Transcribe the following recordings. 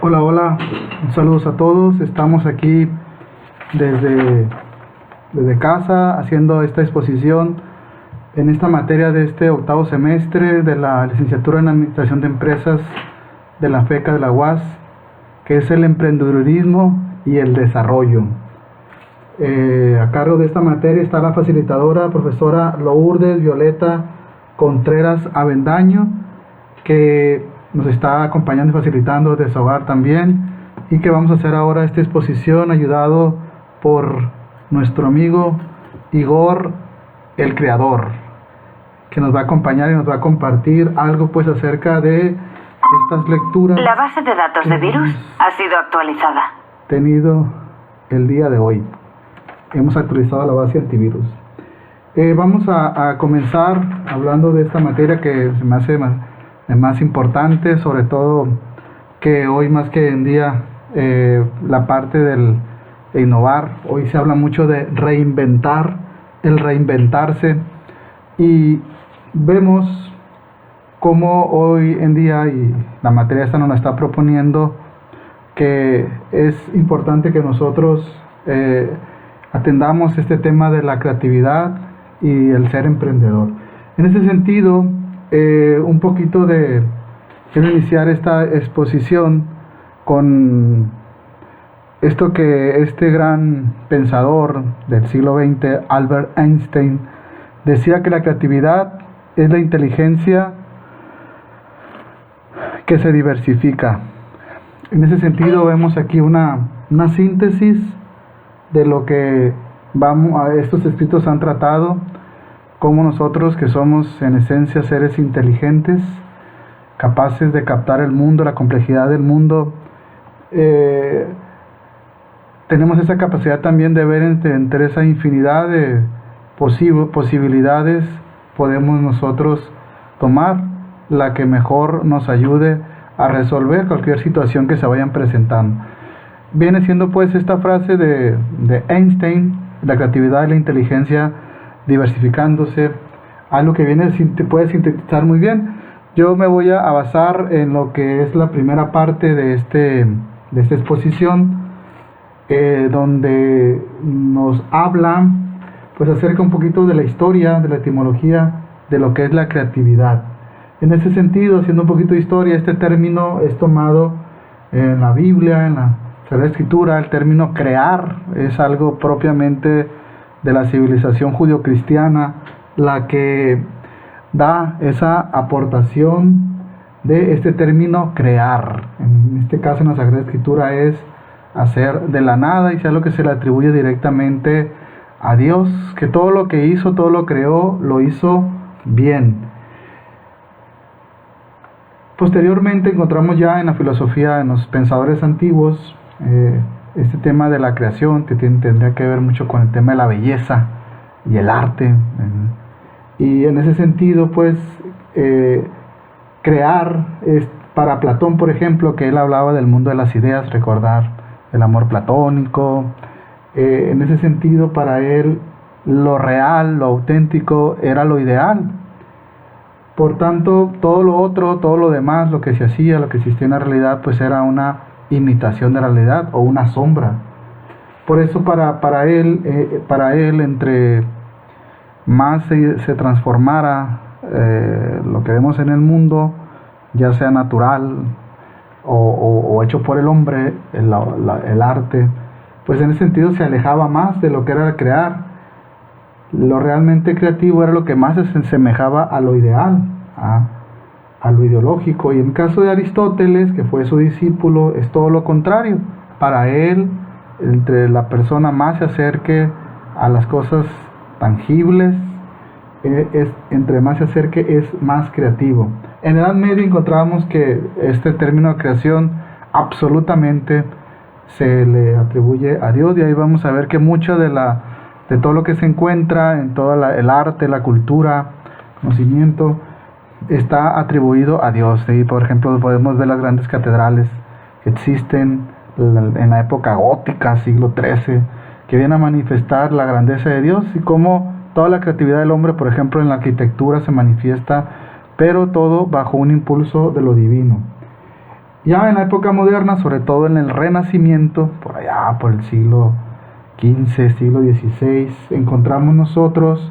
Hola, hola, saludos a todos. Estamos aquí desde, desde casa haciendo esta exposición en esta materia de este octavo semestre de la licenciatura en Administración de Empresas de la FECA de la UAS, que es el emprendedurismo y el desarrollo. A cargo de esta materia está la facilitadora, profesora Lourdes Violeta Contreras Avendaño, que nos está acompañando y facilitando desde su hogar también, y que vamos a hacer ahora esta exposición ayudado por nuestro amigo Igor, el creador, que nos va a acompañar y nos va a compartir algo pues acerca de estas lecturas. La base de datos de virus ha sido actualizada. Tenido el día de hoy. Hemos actualizado la base antivirus. Vamos a comenzar hablando de esta materia que se me hace más importante, sobre todo que hoy más que en día la parte de innovar. Hoy se habla mucho de reinventar, el reinventarse, y vemos cómo hoy en día, y la materia esta nos la está proponiendo, que es importante que nosotros atendamos este tema de la creatividad y el ser emprendedor. En ese sentido, un poquito quiero iniciar esta exposición con esto que este gran pensador del siglo XX, Albert Einstein, decía que la creatividad es la inteligencia que se diversifica. En ese sentido vemos aquí una síntesis de lo que estos escritos han tratado, como nosotros, que somos en esencia seres inteligentes, capaces de captar el mundo, la complejidad del mundo, tenemos esa capacidad también de ver entre esa infinidad de posibilidades, podemos nosotros tomar la que mejor nos ayude a resolver cualquier situación que se vayan presentando. Viene siendo pues esta frase de Einstein, la creatividad y la inteligencia diversificándose, algo que puede sintetizar muy bien. Yo me voy a basar en lo que es la primera parte de esta exposición, donde nos habla pues acerca un poquito de la historia, de la etimología de lo que es la creatividad. En ese sentido, haciendo un poquito de historia, este término es tomado en la Biblia, en la Sagrada Escritura. El término crear es algo propiamente de la civilización judio-cristiana, la que da esa aportación de este término crear. En este caso, en la Sagrada Escritura, es hacer de la nada, y es algo que se le atribuye directamente a Dios, que todo lo que hizo, todo lo creó, lo hizo bien. Posteriormente encontramos ya en la filosofía, en los pensadores antiguos, este tema de la creación, que tendría que ver mucho con el tema de la belleza y el arte. Y en ese sentido, pues, crear es para Platón, por ejemplo, que él hablaba del mundo de las ideas, recordar el amor platónico. En ese sentido, para él, lo real, lo auténtico, era lo ideal. Por tanto, todo lo otro, todo lo demás, lo que se hacía, lo que existía en la realidad, pues era una imitación de la realidad o una sombra. Por eso para él, entre más se transformara lo que vemos en el mundo, ya sea natural o hecho por el hombre, el arte, pues en ese sentido se alejaba más de lo que era crear. Lo realmente creativo era lo que más se asemejaba a lo ideal, a lo ideológico. Y en el caso de Aristóteles, que fue su discípulo, es todo lo contrario. Para él, entre la persona más se acerque a las cosas tangibles, entre más se acerque es más creativo. En la Edad Media encontramos que este término de creación absolutamente se le atribuye a Dios, y ahí vamos a ver que mucho de todo lo que se encuentra en todo el arte, la cultura, conocimiento, está atribuido a Dios. Y por ejemplo podemos ver las grandes catedrales que existen en la época gótica, siglo XIII, que vienen a manifestar la grandeza de Dios, y cómo toda la creatividad del hombre, por ejemplo en la arquitectura, se manifiesta, pero todo bajo un impulso de lo divino. Ya en la época moderna, sobre todo en el Renacimiento, por allá por el siglo XV, siglo XVI, encontramos nosotros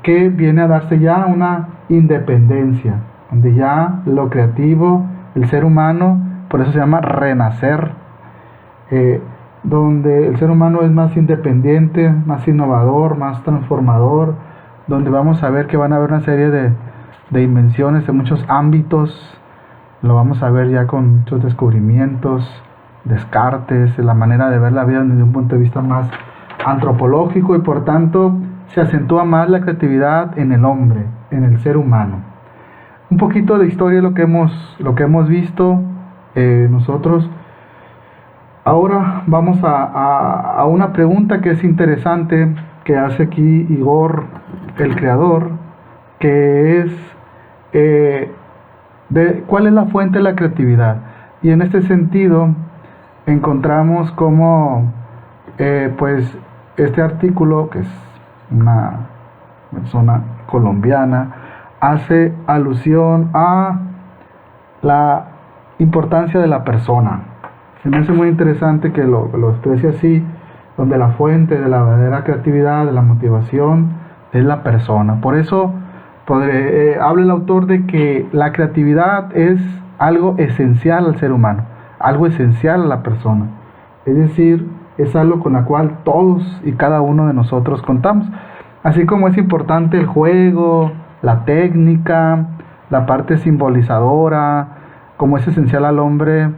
que viene a darse ya una independencia, donde ya lo creativo, el ser humano, por eso se llama renacer, donde el ser humano es más independiente, más innovador, más transformador, donde vamos a ver que van a haber una serie de invenciones en muchos ámbitos. Lo vamos a ver ya con muchos descubrimientos, Descartes, la manera de ver la vida desde un punto de vista más antropológico, y por tanto se acentúa más la creatividad en el hombre, en el ser humano. Un poquito de historia de lo que hemos visto nosotros. Ahora vamos a una pregunta que es interesante, que hace aquí Igor, el creador, que es ¿cuál es la fuente de la creatividad? Y en este sentido encontramos como pues este artículo, que es una persona colombiana, hace alusión a la importancia de la persona. Se me hace muy interesante que lo exprese así, donde la fuente de la verdadera creatividad, de la motivación, es la persona. Por eso habla el autor de que la creatividad es algo esencial al ser humano, algo esencial a la persona. Es decir, es algo con la cual todos y cada uno de nosotros contamos. Así como es importante el juego, la técnica, la parte simbolizadora, como es esencial al hombre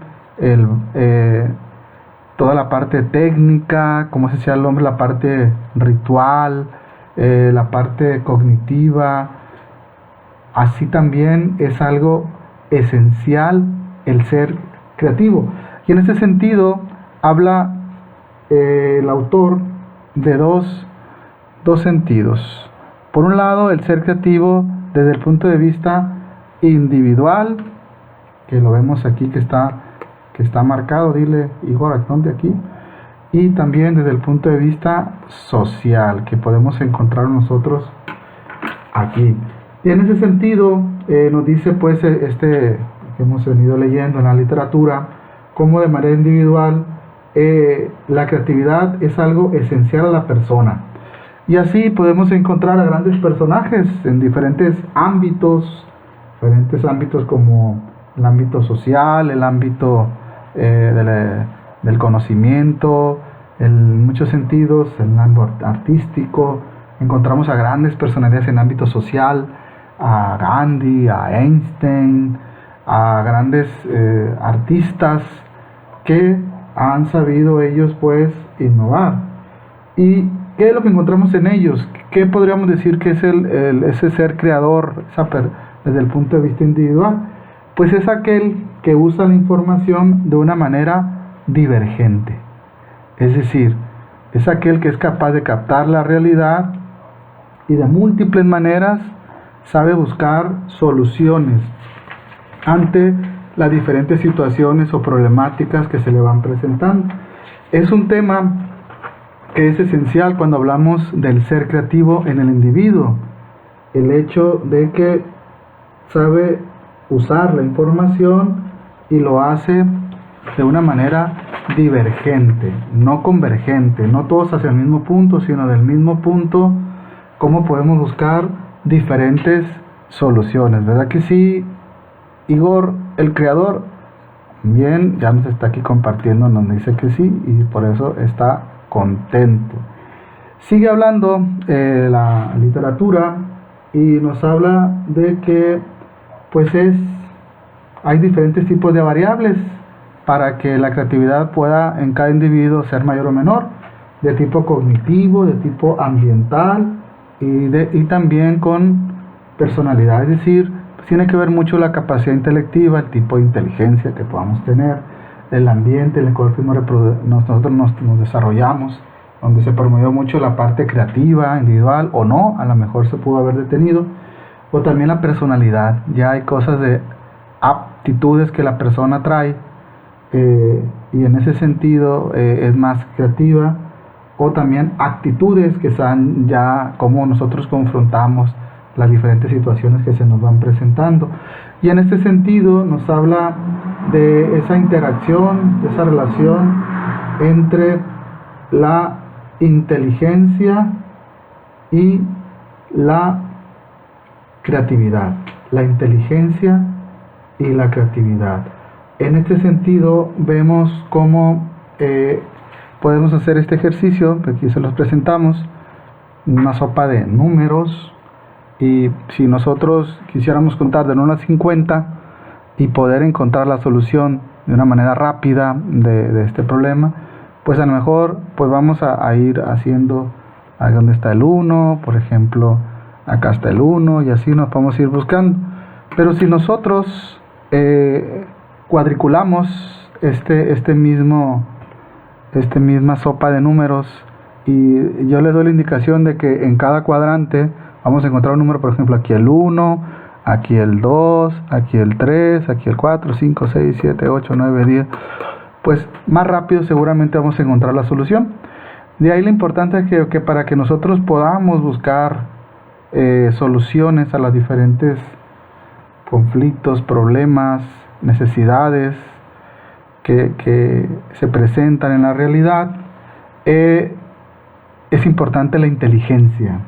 toda la parte técnica, como es esencial al hombre la parte ritual, la parte cognitiva. Así también es algo esencial el ser creativo. Y en ese sentido habla el autor de dos sentidos. Por un lado, el ser creativo desde el punto de vista individual, que lo vemos aquí que está marcado, dile Igor, ¿dónde aquí? Y también desde el punto de vista social, que podemos encontrar nosotros aquí. Y en ese sentido nos dice pues que hemos venido leyendo en la literatura, cómo de manera individual la creatividad es algo esencial a la persona. Y así podemos encontrar a grandes personajes en diferentes ámbitos como el ámbito social, el ámbito del conocimiento, en muchos sentidos, en el ámbito artístico. Encontramos a grandes personalidades en el ámbito social, a Gandhi, a Einstein, a grandes artistas que han sabido ellos pues innovar. ¿Y qué es lo que encontramos en ellos? ¿Qué podríamos decir que es ese ser creador desde el punto de vista individual? Pues es aquel que usa la información de una manera divergente. Es decir, es aquel que es capaz de captar la realidad y de múltiples maneras sabe buscar soluciones ante las diferentes situaciones o problemáticas que se le van presentando. Es un tema que es esencial cuando hablamos del ser creativo en el individuo. El hecho de que sabe usar la información y lo hace de una manera divergente, no convergente, no todos hacia el mismo punto, sino del mismo punto, cómo podemos buscar diferentes soluciones, ¿verdad que sí? Igor, el creador, bien, ya nos está aquí compartiendo, nos dice que sí, y por eso está contento. Sigue hablando la literatura y nos habla de que pues hay diferentes tipos de variables para que la creatividad pueda en cada individuo ser mayor o menor, de tipo cognitivo, de tipo ambiental y también con personalidad. Es decir, tiene que ver mucho la capacidad intelectiva, el tipo de inteligencia que podamos tener, el ambiente en el cual nosotros nos desarrollamos, donde se promovió mucho la parte creativa, individual, o no, a lo mejor se pudo haber detenido, o también la personalidad. Ya hay cosas de aptitudes que la persona trae, y en ese sentido es más creativa, o también actitudes que son ya como nosotros confrontamos las diferentes situaciones que se nos van presentando. Y en este sentido nos habla de esa interacción, de esa relación entre la inteligencia y la creatividad. La inteligencia y la creatividad. En este sentido vemos cómo podemos hacer este ejercicio, que aquí se los presentamos, una sopa de números, y si nosotros quisiéramos contar del 1 al 50 y poder encontrar la solución de una manera rápida de este problema, pues a lo mejor pues vamos a ir haciendo ahí donde está el 1, por ejemplo, acá está el 1, y así nos podemos ir buscando. Pero si nosotros cuadriculamos esta misma sopa de números, y yo les doy la indicación de que en cada cuadrante vamos a encontrar un número, por ejemplo, aquí el 1, aquí el 2, aquí el 3, aquí el 4, 5, 6, 7, 8, 9, 10, pues más rápido seguramente vamos a encontrar la solución. De ahí la importancia que para que nosotros podamos buscar soluciones a los diferentes conflictos, problemas, necesidades que se presentan en la realidad, es importante la inteligencia.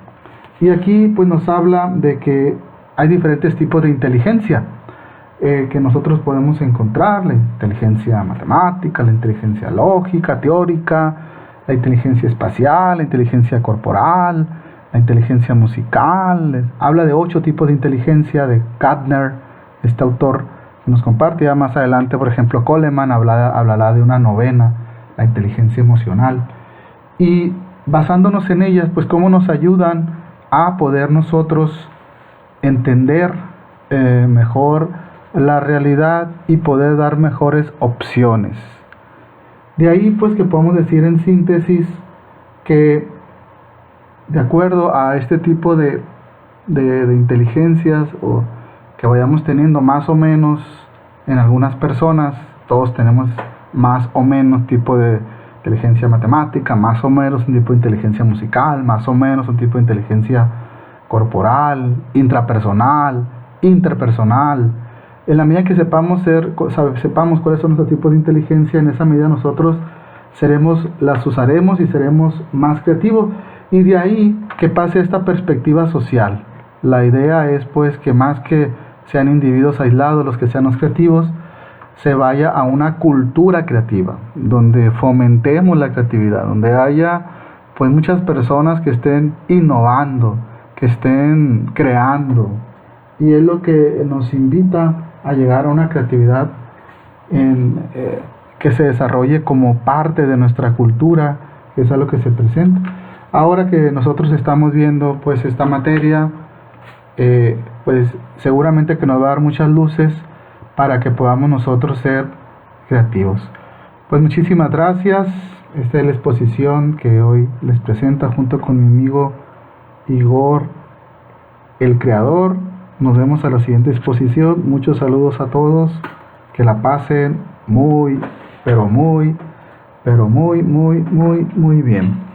Y aquí pues nos habla de que hay diferentes tipos de inteligencia que nosotros podemos encontrar: la inteligencia matemática, la inteligencia lógica, teórica, la inteligencia espacial, la inteligencia corporal, la inteligencia musical. Habla de 8 tipos de inteligencia de Gardner, este autor que nos comparte. Ya más adelante, por ejemplo, Coleman hablará de una 9ª, la inteligencia emocional. Y basándonos en ellas, pues cómo nos ayudan a poder nosotros entender mejor la realidad y poder dar mejores opciones. De ahí pues que podemos decir en síntesis que de acuerdo a este tipo de inteligencias, o que vayamos teniendo más o menos en algunas personas, todos tenemos más o menos tipo de inteligencia matemática, más o menos un tipo de inteligencia musical, más o menos un tipo de inteligencia corporal, intrapersonal, interpersonal. En la medida que sepamos cuáles son nuestros tipos de inteligencia, en esa medida nosotros las usaremos y seremos más creativos. Y de ahí que pase esta perspectiva social. La idea es pues que más que sean individuos aislados los que sean los creativos, se vaya a una cultura creativa, donde fomentemos la creatividad, donde haya pues muchas personas que estén innovando, que estén creando. Y es lo que nos invita a llegar a una creatividad que se desarrolle como parte de nuestra cultura, que es algo que se presenta. Ahora que nosotros estamos viendo pues esta materia, pues seguramente que nos va a dar muchas luces para que podamos nosotros ser creativos. Pues muchísimas gracias. Esta es la exposición que hoy les presento junto con mi amigo Igor, el creador. Nos vemos a la siguiente exposición. Muchos saludos a todos. Que la pasen muy, pero muy, pero muy, muy, muy, muy bien.